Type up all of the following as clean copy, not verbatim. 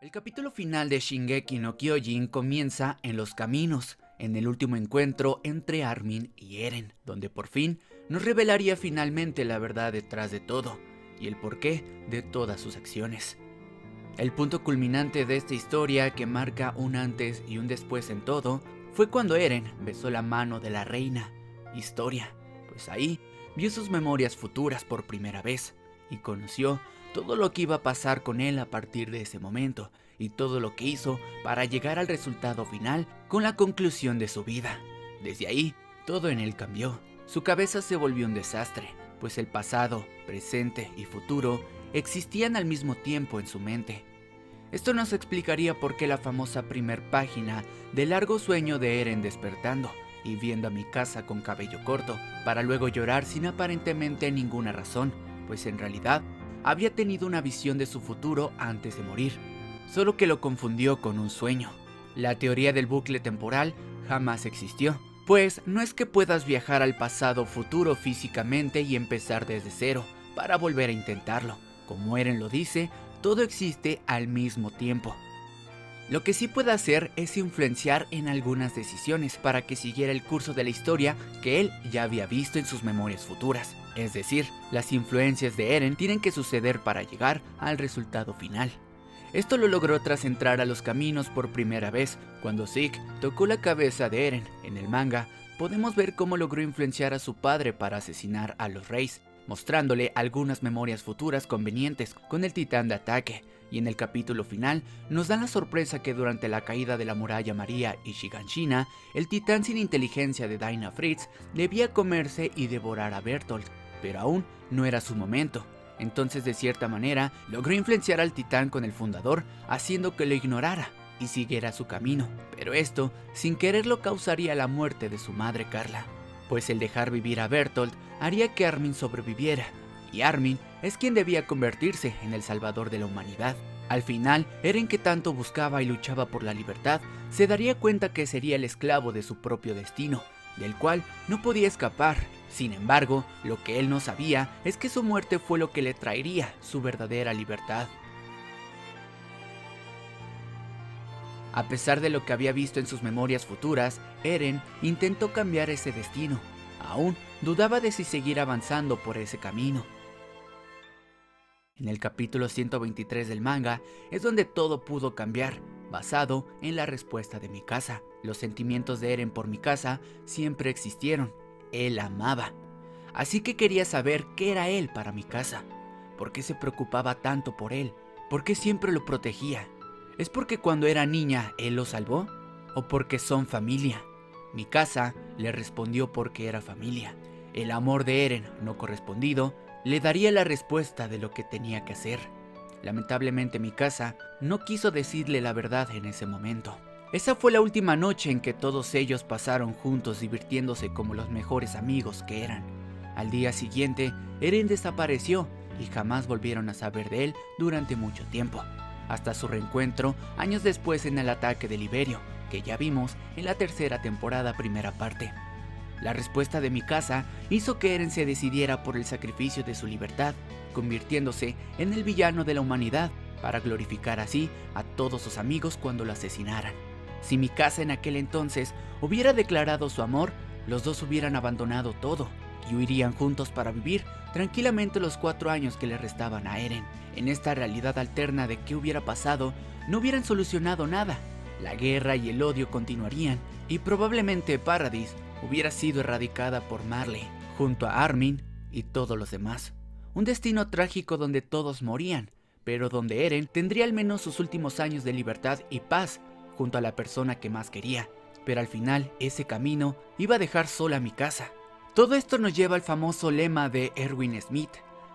El capítulo final de Shingeki no Kyojin comienza en los caminos, en el último encuentro entre Armin y Eren, donde por fin nos revelaría finalmente la verdad detrás de todo y el porqué de todas sus acciones. El punto culminante de esta historia, que marca un antes y un después en todo, fue cuando Eren besó la mano de la reina Historia, pues ahí vio sus memorias futuras por primera vez y conoció todo lo que iba a pasar con él a partir de ese momento y todo lo que hizo para llegar al resultado final con la conclusión de su vida. Desde ahí, todo en él cambió. Su cabeza se volvió un desastre, pues el pasado, presente y futuro existían al mismo tiempo en su mente. Esto nos explicaría por qué la famosa primer página del largo sueño de Eren despertando y viendo a Mikasa con cabello corto, para luego llorar sin aparentemente ninguna razón, pues en realidad había tenido una visión de su futuro antes de morir, solo que lo confundió con un sueño. La teoría del bucle temporal jamás existió, pues no es que puedas viajar al pasado o futuro físicamente y empezar desde cero para volver a intentarlo. Como Eren lo dice, todo existe al mismo tiempo. Lo que sí puede hacer es influenciar en algunas decisiones para que siguiera el curso de la historia que él ya había visto en sus memorias futuras. Es decir, las influencias de Eren tienen que suceder para llegar al resultado final. Esto lo logró tras entrar a los caminos por primera vez, cuando Zeke tocó la cabeza de Eren. En el manga podemos ver cómo logró influenciar a su padre para asesinar a los reyes, mostrándole algunas memorias futuras convenientes con el titán de ataque. Y en el capítulo final nos dan la sorpresa que durante la caída de la muralla María y Shiganshina, el titán sin inteligencia de Dinah Fritz debía comerse y devorar a Bertolt, pero aún no era su momento. Entonces, de cierta manera, logró influenciar al titán con el fundador, haciendo que lo ignorara y siguiera su camino, pero esto sin quererlo causaría la muerte de su madre Carla, pues el dejar vivir a Bertolt haría que Armin sobreviviera, y Armin es quien debía convertirse en el salvador de la humanidad. Al final, Eren, que tanto buscaba y luchaba por la libertad, se daría cuenta que sería el esclavo de su propio destino, del cual no podía escapar. Sin embargo, lo que él no sabía es que su muerte fue lo que le traería su verdadera libertad. A pesar de lo que había visto en sus memorias futuras, Eren intentó cambiar ese destino. Aún dudaba de si seguir avanzando por ese camino. En el capítulo 123 del manga es donde todo pudo cambiar, basado en la respuesta de Mikasa. Los sentimientos de Eren por Mikasa siempre existieron. Él amaba. Así que quería saber qué era él para Mikasa. ¿Por qué se preocupaba tanto por él? ¿Por qué siempre lo protegía? ¿Es porque cuando era niña él lo salvó? ¿O porque son familia? Mikasa le respondió porque era familia. El amor de Eren no correspondido le daría la respuesta de lo que tenía que hacer. Lamentablemente Mikasa no quiso decirle la verdad en ese momento. Esa fue la última noche en que todos ellos pasaron juntos, divirtiéndose como los mejores amigos que eran. Al día siguiente, Eren desapareció y jamás volvieron a saber de él durante mucho tiempo, hasta su reencuentro años después en el ataque de Liberio, que ya vimos en la tercera temporada, primera parte. La respuesta de Mikasa hizo que Eren se decidiera por el sacrificio de su libertad, convirtiéndose en el villano de la humanidad, para glorificar así a todos sus amigos cuando lo asesinaran. Si Mikasa en aquel entonces hubiera declarado su amor, los dos hubieran abandonado todo y huirían juntos para vivir tranquilamente los 4 años que le restaban a Eren. En esta realidad alterna de qué hubiera pasado, no hubieran solucionado nada. La guerra y el odio continuarían, y probablemente Paradis hubiera sido erradicada por Marley, junto a Armin y todos los demás. Un destino trágico donde todos morían, pero donde Eren tendría al menos sus últimos años de libertad y paz junto a la persona que más quería. Pero al final ese camino iba a dejar sola a Mikasa. Todo esto nos lleva al famoso lema de Erwin Smith: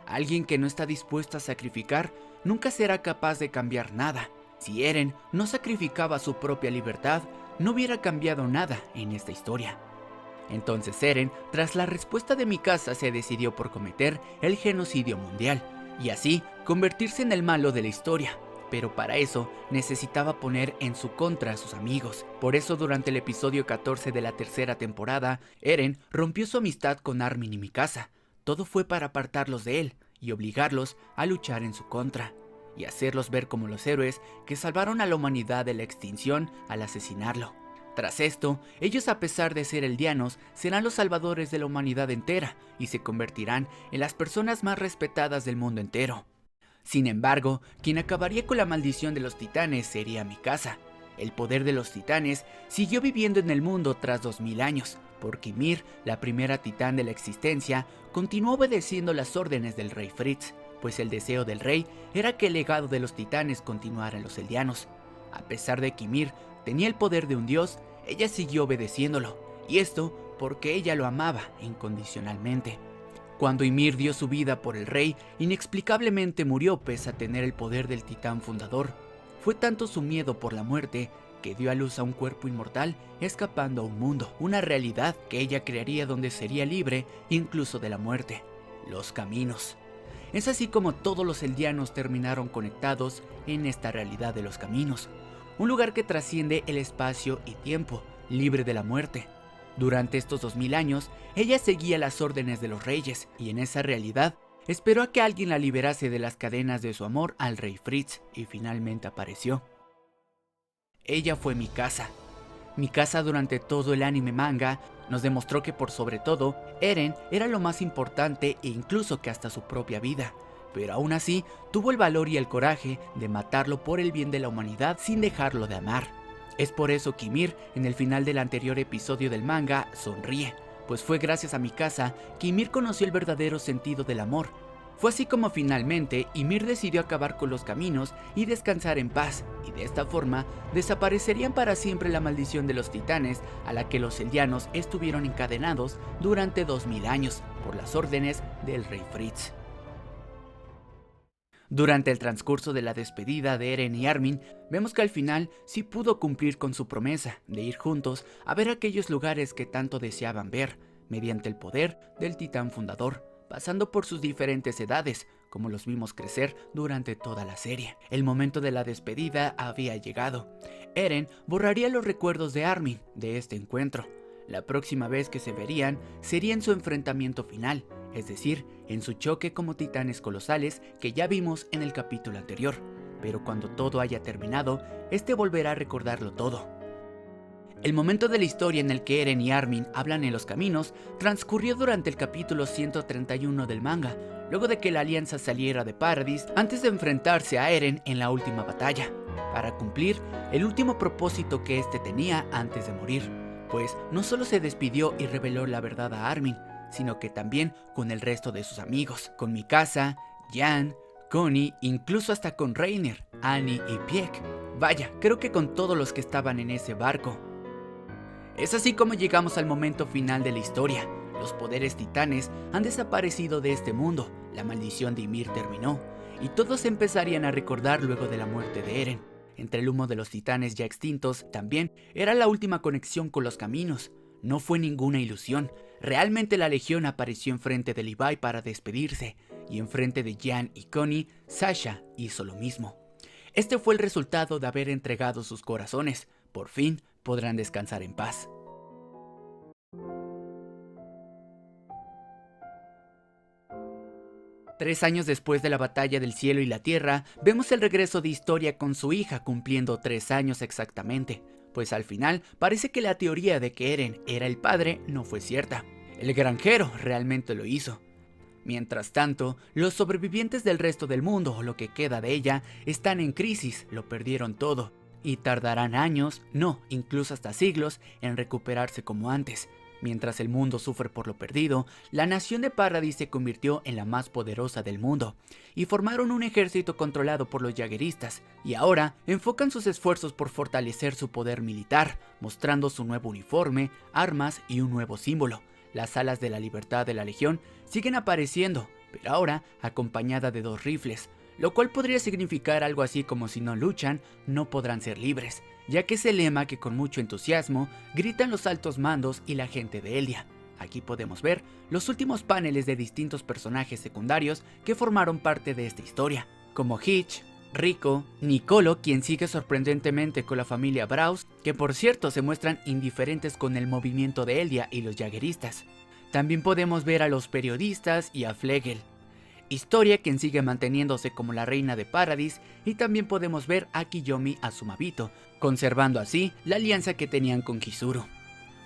alguien que no está dispuesto a sacrificar nunca será capaz de cambiar nada. Si Eren no sacrificaba su propia libertad, no hubiera cambiado nada en esta historia. Entonces Eren, tras la respuesta de Mikasa, se decidió por cometer el genocidio mundial y así convertirse en el malo de la historia. Pero para eso necesitaba poner en su contra a sus amigos. Por eso durante el episodio 14 de la tercera temporada, Eren rompió su amistad con Armin y Mikasa. Todo fue para apartarlos de él y obligarlos a luchar en su contra. y hacerlos ver como los héroes que salvaron a la humanidad de la extinción al asesinarlo. Tras esto, ellos, a pesar de ser eldianos, serán los salvadores de la humanidad entera y se convertirán en las personas más respetadas del mundo entero. Sin embargo, quien acabaría con la maldición de los titanes sería Mikasa. El poder de los titanes siguió viviendo en el mundo tras 2000 años, porque Ymir, la primera titán de la existencia, continuó obedeciendo las órdenes del rey Fritz, pues el deseo del rey era que el legado de los titanes continuara en los eldianos. A pesar de que Ymir tenía el poder de un dios, ella siguió obedeciéndolo, y esto porque ella lo amaba incondicionalmente. Cuando Ymir dio su vida por el rey, inexplicablemente murió pese a tener el poder del titán fundador. Fue tanto su miedo por la muerte que dio a luz a un cuerpo inmortal, escapando a un mundo, una realidad que ella crearía donde sería libre incluso de la muerte: los caminos. Es así como todos los eldianos terminaron conectados en esta realidad de los caminos, un lugar que trasciende el espacio y tiempo, libre de la muerte. Durante estos 2000 años, ella seguía las órdenes de los reyes, y en esa realidad esperó a que alguien la liberase de las cadenas de su amor al rey Fritz, y finalmente apareció. Ella fue Mikasa. Mikasa, durante todo el anime manga, nos demostró que por sobre todo, Eren era lo más importante, e incluso que hasta su propia vida. Pero aún así, tuvo el valor y el coraje de matarlo por el bien de la humanidad sin dejarlo de amar. Es por eso que Ymir, en el final del anterior episodio del manga, sonríe, pues fue gracias a Mikasa que Ymir conoció el verdadero sentido del amor. Fue así como finalmente Ymir decidió acabar con los caminos y descansar en paz, y de esta forma desaparecerían para siempre la maldición de los titanes a la que los eldianos estuvieron encadenados durante 2000 años por las órdenes del rey Fritz. Durante el transcurso de la despedida de Eren y Armin, vemos que al final sí pudo cumplir con su promesa de ir juntos a ver aquellos lugares que tanto deseaban ver, mediante el poder del titán fundador, pasando por sus diferentes edades, como los vimos crecer durante toda la serie. El momento de la despedida había llegado. Eren borraría los recuerdos de Armin de este encuentro. La próxima vez que se verían sería en su enfrentamiento final, es decir, en su choque como titanes colosales que ya vimos en el capítulo anterior. Pero cuando todo haya terminado, este volverá a recordarlo todo. El momento de la historia en el que Eren y Armin hablan en los caminos transcurrió durante el capítulo 131 del manga, luego de que la alianza saliera de Paradis antes de enfrentarse a Eren en la última batalla, para cumplir el último propósito que este tenía antes de morir, pues no solo se despidió y reveló la verdad a Armin, sino que también con el resto de sus amigos, con Mikasa, Jan, Connie, incluso hasta con Reiner, Annie y Pieck. Vaya, creo que con todos los que estaban en ese barco. Es así como llegamos al momento final de la historia. Los poderes titanes han desaparecido de este mundo, la maldición de Ymir terminó, y todos empezarían a recordar luego de la muerte de Eren. Entre el humo de los titanes ya extintos, también era la última conexión con los caminos. No fue ninguna ilusión. Realmente la Legión apareció enfrente de Levi para despedirse, y enfrente de Jan y Connie, Sasha hizo lo mismo. Este fue el resultado de haber entregado sus corazones. Por fin podrán descansar en paz. Tres años después de la batalla del cielo y la tierra, vemos el regreso de Historia con su hija cumpliendo 3 años exactamente, pues al final parece que la teoría de que Eren era el padre no fue cierta. El granjero realmente lo hizo. Mientras tanto, los sobrevivientes del resto del mundo, o lo que queda de ella, están en crisis, lo perdieron todo, y tardarán años, no, incluso hasta siglos, en recuperarse como antes. Mientras el mundo sufre por lo perdido, la nación de Paradis se convirtió en la más poderosa del mundo, y formaron un ejército controlado por los jaegeristas, y ahora enfocan sus esfuerzos por fortalecer su poder militar, mostrando su nuevo uniforme, armas y un nuevo símbolo. Las alas de la libertad de la Legión siguen apareciendo, pero ahora acompañada de 2 rifles, lo cual podría significar algo así como si no luchan, no podrán ser libres, ya que es el lema que con mucho entusiasmo gritan los altos mandos y la gente de Eldia. Aquí podemos ver los últimos paneles de distintos personajes secundarios que formaron parte de esta historia, como Hitch, Rico, Nicolo, quien sigue sorprendentemente con la familia Braus, que por cierto se muestran indiferentes con el movimiento de Eldia y los jaegeristas. También podemos ver a los periodistas y a Flegel. historia quien sigue manteniéndose como la reina de Paradis, y también podemos ver a Kiyomi Azumabito, conservando así la alianza que tenían con Chizuru.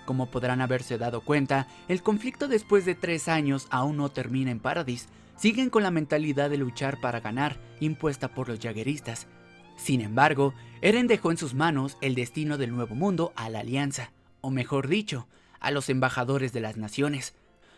Como podrán haberse dado cuenta, el conflicto después de 3 años aún no termina en Paradis. Siguen con la mentalidad de luchar para ganar, impuesta por los jaegeristas. Sin embargo, Eren dejó en sus manos el destino del Nuevo Mundo a la Alianza, o mejor dicho, a los embajadores de las naciones.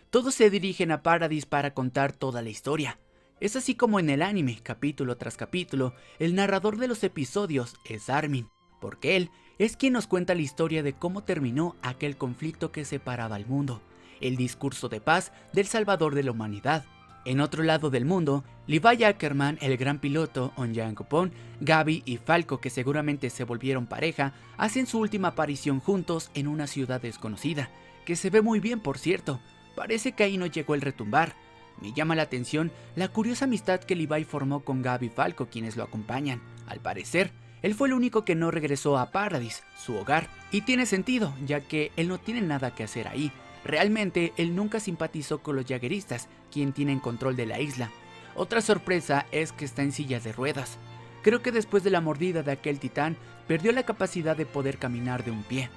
Todos se dirigen a Paradis para contar toda la historia. Es así como en el anime, capítulo tras capítulo, el narrador de los episodios es Armin, porque él es quien nos cuenta la historia de cómo terminó aquel conflicto que separaba al mundo, el discurso de paz del salvador de la humanidad. En otro lado del mundo, Levi Ackerman, el gran piloto, Onyankopon, Gabi y Falco, que seguramente se volvieron pareja, hacen su última aparición juntos en una ciudad desconocida, que se ve muy bien por cierto. Parece que ahí no llegó el retumbar. Me llama la atención la curiosa amistad que Levi formó con Gabi y Falco, quienes lo acompañan. Al parecer, él fue el único que no regresó a Paradis, su hogar, y tiene sentido, ya que él no tiene nada que hacer ahí. Realmente, él nunca simpatizó con los jaegeristas, quien tienen control de la isla. Otra sorpresa es que está en silla de ruedas. Creo que después de la mordida de aquel titán, perdió la capacidad de poder caminar de un pie.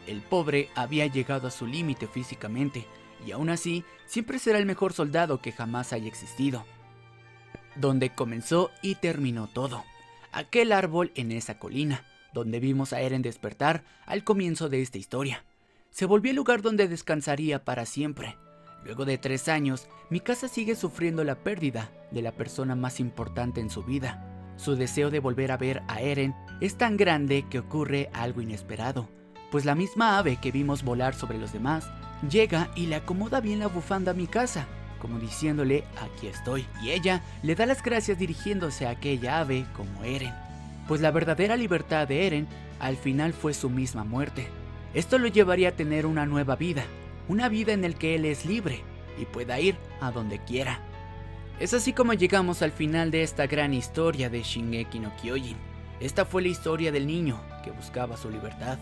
El pobre había llegado a su límite físicamente, y aún así, siempre será el mejor soldado que jamás haya existido. Donde comenzó y terminó todo. Aquel árbol en esa colina, donde vimos a Eren despertar al comienzo de esta historia. Se volvió el lugar donde descansaría para siempre. Luego de 3 años, Mikasa sigue sufriendo la pérdida de la persona más importante en su vida. Su deseo de volver a ver a Eren es tan grande que ocurre algo inesperado, pues la misma ave que vimos volar sobre los demás llega y le acomoda bien la bufanda a Mikasa, como diciéndole aquí estoy, y ella le da las gracias dirigiéndose a aquella ave como Eren, pues la verdadera libertad de Eren al final fue su misma muerte. Esto lo llevaría a tener una nueva vida, una vida en la que él es libre y pueda ir a donde quiera. Es así como llegamos al final de esta gran historia de Shingeki no Kyojin. Esta fue la historia del niño que buscaba su libertad.